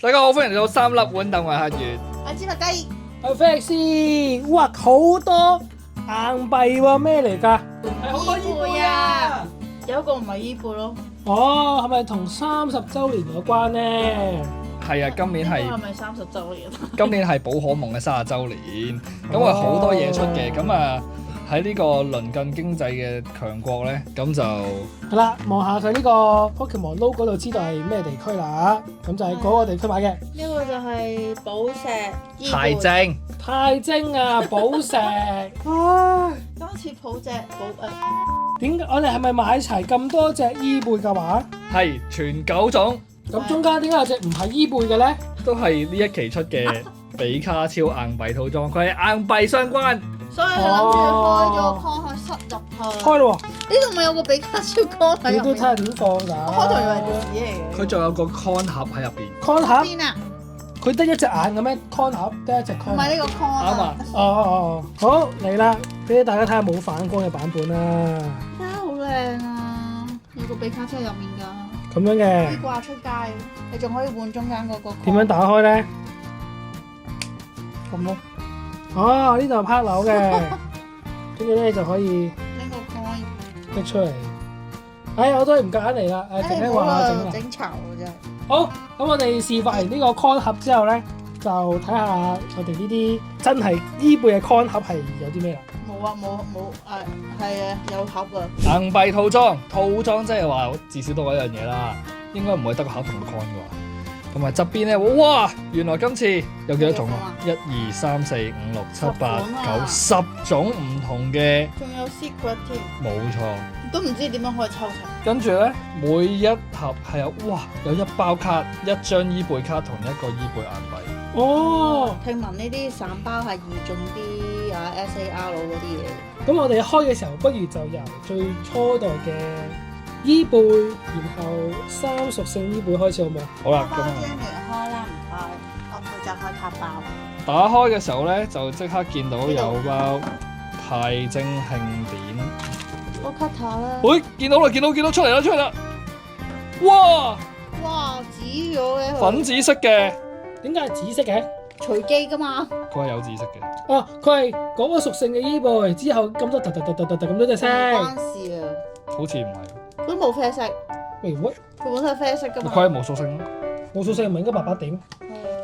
大家好，歡迎嚟到三粒碗等位客月。阿芝麻雞，阿 Felix，哇，好多硬幣喎，咩嚟㗎？係好多伊貝啊，有一個唔係伊貝咯。哦，係咪同30週年有關呢？係啊，今年係係咪30週年？今年係寶可夢嘅30週年，咁啊好多嘢出嘅，咁啊喺呢個鄰近經濟嘅強國咧，咁就係啦，望下佢呢個 Pokemon logo 嗰度知道係咩地區啦。咁就係嗰個地區買嘅。呢個就係寶石伊太貝，精。太精啊，寶石！唉，今次寶石點解我哋係咪買齊咁多隻伊貝嘅話？係全9種，咁中間點解有隻唔係伊貝嘅咧？都係呢一期出嘅比卡超硬幣套裝，佢係硬幣相關。所以你諗住開咗 con 去塞入去。開咯呢度咪有個比卡超 con 喺喎，你入面。都睇下點放㗎。我開頭以為係紙嚟嘅。佢仲有個 con 盒喺入邊。 con 盒，邊啊？佢得一隻眼嘅咩 con 盒？得一隻 con 盒。唔係呢個 con 啱啊啊。哦，好嚟啦，俾大家睇下冇反光嘅版本啦。真係好靚啊！有個比卡超入面㗎。咁樣可以嘅，掛出街，你仲可以換中間嗰個。點樣打開咧？咁咯？哦，呢度係拍鈕嘅，跟住咧就可以拎個 coin。拎出嚟。哎，我都係唔夾硬嚟啦，誒，靜聽話下整啦。整巢嘅真係。好，咁我哋示範完呢個 con 盒之後咧，就睇下我哋呢啲真係伊貝嘅 con 盒係有啲咩啦。冇啊冇係啊有盒啊。硬幣套裝即係話至少多一樣嘢啦，應該唔會得個盒同個 con 嘅喎。同埋側邊咧，哇！原來今次有幾多種啊？1、2、3、4、5、6、7、8、9、10種唔同嘅，仲有 secret 添，冇錯。都唔知點樣可以抽齊。跟住咧，每一盒係有一包卡，一張伊貝卡同一個伊貝硬幣。哦，聽聞呢啲散包係易中啲SAR 嗰啲嘢。咁我哋開嘅時候，不如就由最初代嘅伊貝，然後3屬性伊貝開始好冇？好啦，咁包先嚟開啦，唔該。我負責開塔包。打開嘅時候咧，就即刻見到有包太精慶典。個 cutter 啦。喂，見到出嚟啦！哇，哇，紫咗嘅佢。粉紫色嘅，點解係紫色嘅？隨機㗎嘛。佢係有紫色嘅。哦，佢係嗰個屬性嘅伊貝，之後咁多突咁多隻色。唔關事啊，好似唔係，佢都冇啡色，喂，佢本身係啡色㗎嘛。佢係無屬性咯。冇屬性唔係應該白白點？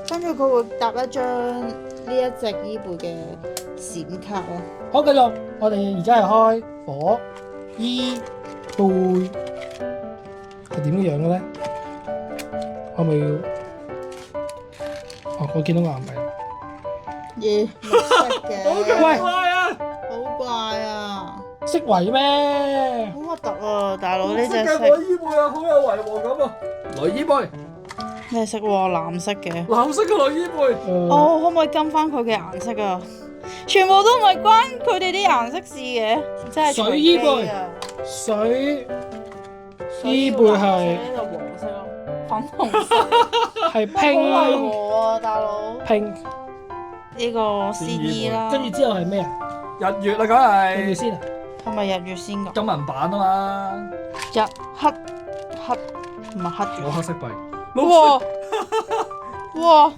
跟住佢會搭一張呢一隻伊貝嘅閃卡咯。好，繼續，我哋而家係開火伊貝，係點樣嘅咧？我咪要，哦，我見到個硬幣。耶，綠色嘅，喂好怪啊，色違咩？好核突啊，大佬呢隻色伊貝啊，好有違和感啊！女伊貝，咩色喎？藍色嘅。藍色嘅女伊貝。哦，可唔可以跟翻佢嘅顏色啊？全部都唔係關佢哋啲顏色事嘅，真係水伊貝隨機啊！水伊貝係呢度黃色咯，粉紅色，係好違 pink 和啊，大佬。 pink，呢個先衣啦，跟住之後係咩啊？日月啦，梗係跟住先啊？係咪日月先㗎？金銀版啊嘛，日黑唔係黑冇月。黑色幣。哇哇，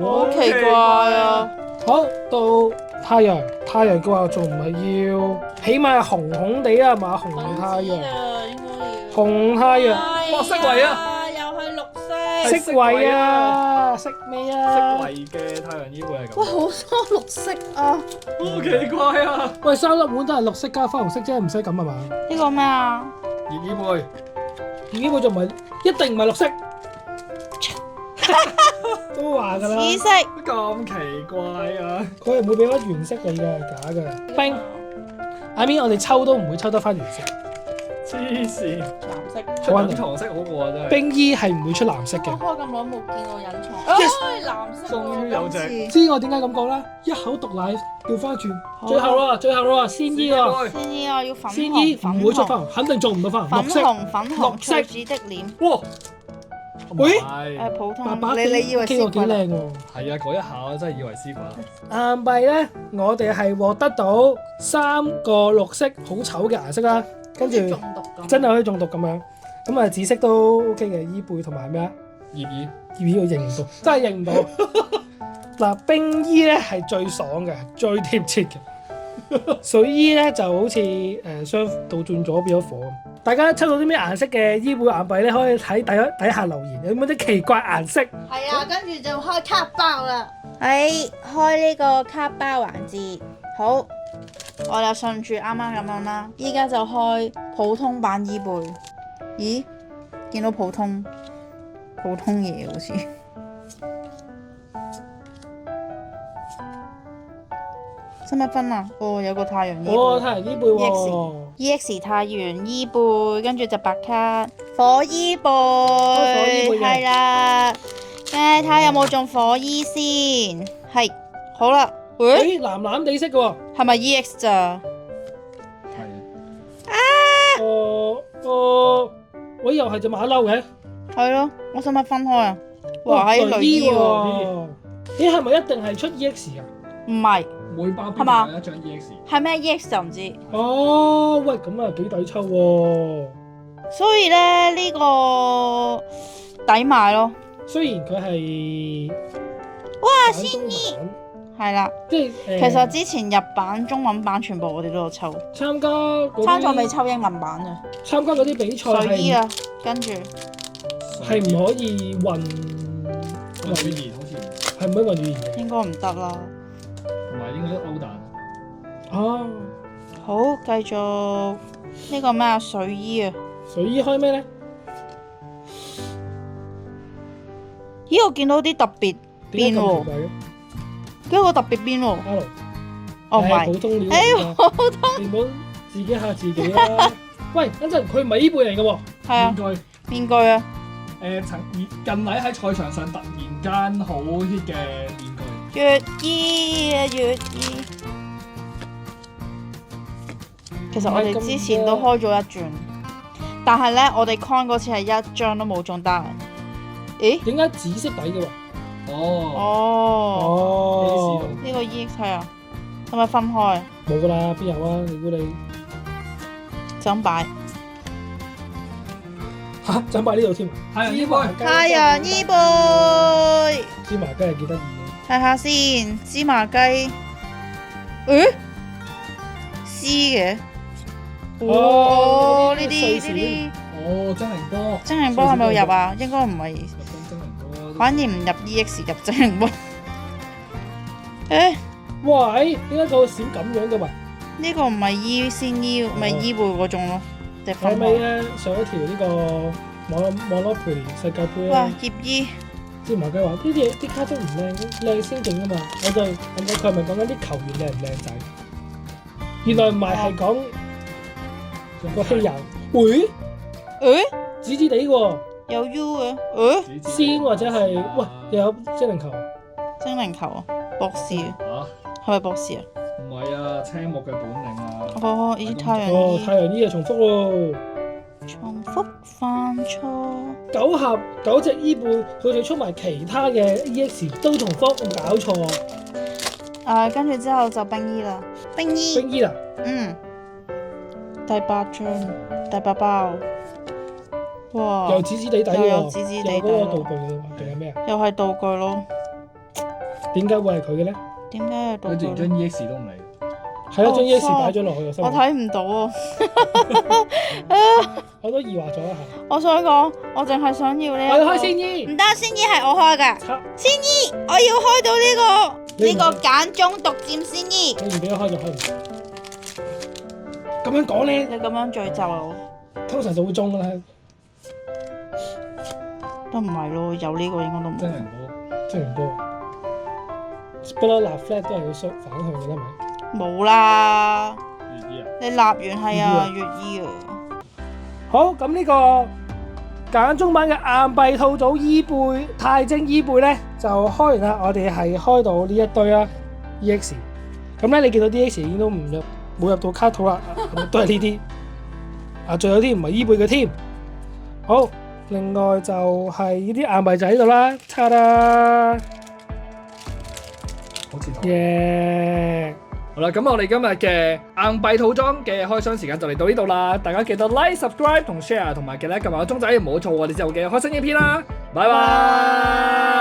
好奇怪啊！好，到太陽，太陽嘅話仲唔係要，起碼係紅紅地啦，係嘛？紅太陽，啊，應該要。紅太陽，哇色違啊！又係綠色。色違啊，色咩色啊？違嘅太陽伊貝係哇，咁，好多綠色啊！好奇怪啊！喂，三粒碗都係綠色加粉紅色啫，唔使咁啊嘛？呢個咩啊？熱伊貝，呢個仲唔係一定唔係綠色，都話㗎啦，紫色。咁奇怪啊！佢係唔會俾翻原色你嘅，假嘅。冰，I mean 我哋抽都唔會抽得翻原色。黐線，藍色。出隱藏色好過啊真係。冰衣係唔會出藍色嘅。我開咁耐冇見過隱藏。唉，藍色喎。終於有隻今次知我點解咁講啦？一口毒奶調翻轉，最後啦，最後啦，鮮衣喎，先衣啊，要粉紅。鮮衣唔會出翻紅，肯定做唔到翻紅，粉綠色。紅粉紅綠色翠子的臉。哇！喂普通。白白地你以為 K 喎幾靚喎。係啊，嗰一下我真係以為絲瓜。硬幣咧，我哋係獲得到3個綠色好醜嘅顏色啦，跟住中毒咁。真係可以中毒咁樣。咁啊紫色都 OK 嘅，伊貝同埋咩啊？葉耳。葉耳我認唔到，真係認唔到。嗱，冰衣咧係最爽嘅，最貼切嘅。水衣咧就好似相倒轉咗變咗火咁。大家抽到啲咩顏色嘅醫護硬幣咧，可以喺底下留言，有冇啲奇怪顏色？係啊，跟住就開卡包啦。開呢個卡包環節，好，我就順住啱啱咁樣啦。依家就開普通版伊貝。咦？見到普通嘢好似。使乜分啊？哦，有個太陽伊貝。哦，太陽伊貝喎。EX 太陽伊貝，跟住就白卡火伊貝，火伊貝嘅係啦。睇下有冇中火衣先。係，好啦。喂，誒，藍藍地色嘅喎。係咪 EX 咋？係。喂，又係隻馬騮嘅。係咯，我使乜分開啊？哇，喺女衣喎。喎。咦，係咪一定係出 EX 啊？唔係，每包係嘛邊有一張 EX。係咩 EX 就唔知。哦，喂，咁啊幾抵抽喎！所以咧呢個抵買咯。雖然佢係哇，先先係啦。即係其實之前日版、中文版全部我哋都有抽，參加嗰參賽啲未抽英文版啊。參加嗰啲比賽係水衣啊，跟住係唔可以運運語言好似，係唔可以運語言嘅。應該唔得啦。同埋應該都歐彈。哦，好，繼續呢個咩啊？水衣啊！水衣開咩咧？咦，我見到啲特別邊喎，跟個特別邊喎。 Hello，哦，唔係，普通料誒，普通，你唔好自己嚇自己啦。喂，等陣佢唔係伊貝嚟嘅喎。係啊面，具。面具啊，近嚟喺賽場上突然間好 hit 嘅面具。月衣啊，月衣。其實我哋之前都開咗一轉，但係咧，我哋 con 嗰次係一張都冇中得。咦？點解紫色底嘅喎？哦。哦，哦，呢個 EX 係啊，係咪分開？冇噶啦，邊有啊？如果你就咁擺。嚇，想擺呢度添啊！太陽伊貝。太陽伊貝，芝麻雞係幾得意嘅。睇下先，芝麻雞，誒，C 嘅，哦，呢啲哦，精靈波。精靈波係咪入啊？應該唔係，入緊精靈波。反而唔入 EX 入精靈波。誒，喂，點解佢會閃咁樣嘅喂？呢個唔係醫先醫，唔係醫貝嗰種咯，定係分開？咪咧上一條呢個網絡陪世界盃哇咧？，葉醫芝麻雞話：呢啲嘢啲卡通唔靚，靚先勁啊嘛！我就諗到佢係咪講緊啲球員靚唔靚仔？原來唔係，係講個稀有。喂，誒紫紫地喎，有 U 嘅，誒仙或者係喂又有精靈球。精靈球啊，博士啊，嚇？係咪博士啊？唔係啊，青木嘅本領啊。哦，咦，太陽哦，衣太陽衣啊，重複喎。重複犯錯。 9盒9隻伊貝，佢哋出埋其他嘅 EX 都重複，冇搞錯。跟住之後就冰衣啦，冰衣，冰衣啊，第8張，第8包，哇，又紫紫地底喎，又有紫紫地底有嗰個道具嘅喎，仲有咩啊？又係道具咯，點解會係佢嘅咧？點解係道具呢？佢連張 EX 都唔嚟。係咯，將 EX 錯擺咗落去個心我裏，睇唔到啊！我都疑惑咗一下。我想講，我淨係想要呢一個，我要開先衣，唔得，先衣係我開㗎，插先衣我要開到呢個你唔簡中獨佔先衣，你唔俾我開就開唔到。咁樣講咧，你咁樣詛咒我，通常就會中㗎啦。都唔係咯，有呢個應該都唔精靈波。精靈波，不嬲立 flag 都係要反向嘅啦，咪？冇啦，月衣啊。你立完係啊，月衣啊。好，咁呢個簡中版嘅硬幣套組伊貝太精伊貝咧就開完啦，我哋係開到呢一堆啦 EX。咁咧你見到 DX 已經都唔入冇入到卡套啦，都係呢啲。啊，仲有啲唔係伊貝嘅添。好，另外就係呢啲硬幣就喺度啦，ta-da！好似同。耶！好好啦，咁我哋今日嘅硬幣套裝嘅開箱時間就嚟到呢度啦，大家記得 like、subscribe 同 share， 同埋記得撳埋個鐘仔，唔好錯我哋之後嘅開新影片啦，拜拜。